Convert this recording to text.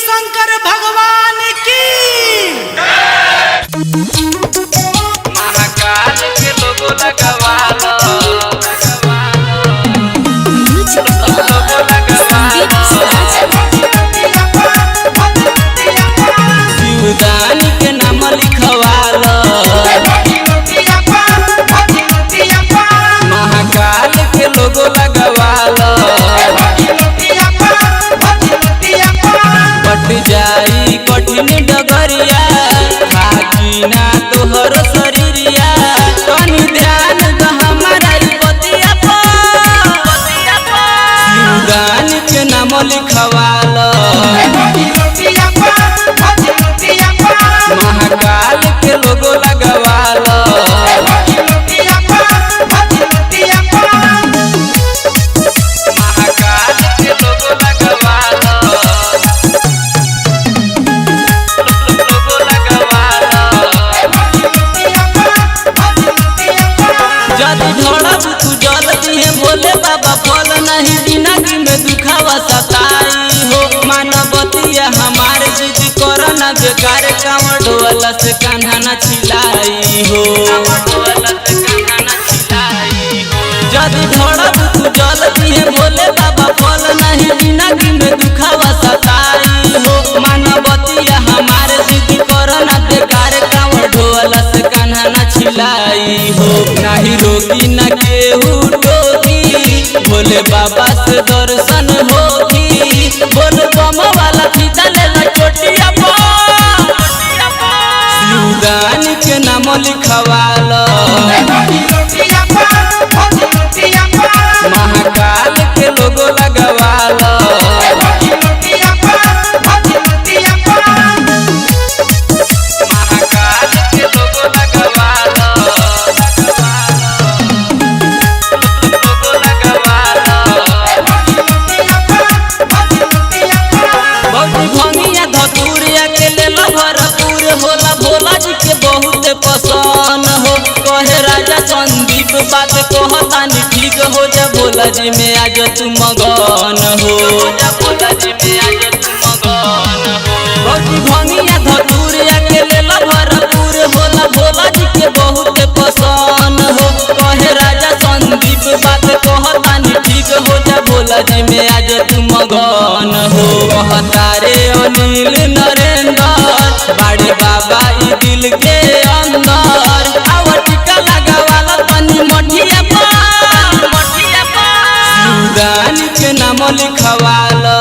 शंकर भगवान की। महाकाल के लोगो लगवालो शिवदानी के नाम लिखवालो महाकाल के लोगो लगवालो बट जाई कठिन डगरिया हाकिना तोहर शरीरिया तनी ध्यान द हमारा पतिया शिवदानी के नाम लिखवालो महाकाल के लोगो लगवालो महाकाल के लोगो लगवालो लोगो लगवालो जदी ढोड़ब तू जल दिए भोले बाबा फल नहीं जिंदगी में दुखावा सताई हो मानवतिया हमार जिद करना बेकार कांवर ढोला से कान्हा न छिलाई हो जदी ढोड़ब तू जल दिए भोले बाबा फल नहीं जिंदगी में दुखावा सताई हो मानवतिया हमार जिद करना बेकार कांवर ढोला से कान्हा न छिलाई हो नहीं रोगी न केहू टोकी भोले बाबा से दर्शन होगी बोल बम वाला फीता ले ला चोटिया शिवदानी के नाम लिखवालो महाकाल के लोगो लगवालो महाकाल के लोगो लगवालो लोगो लगवालो भौजी भंगिया धतूरिया के लेला भरपूर होला भोला जी के बहुत पसंद हो कहे राजा संदीप बात कहतानी ठीक हो जा भोला जी में आज तू मगन हो भोला जी में आज तू मगन हो भौजी भंगिया धतूरिया के लेला भरपूर होला भोला जी के बहुत पसंद हो कहे राजा संदीप बात कहतानी ठीक हो जा भोला जी में आज तू मगन हो कहतारे अनिल नरेंद्र बाड़े बाबा ई दिल के अंदर आवटिका लगावाला तनी मठिया शिवदानी के नाम लिखवालो।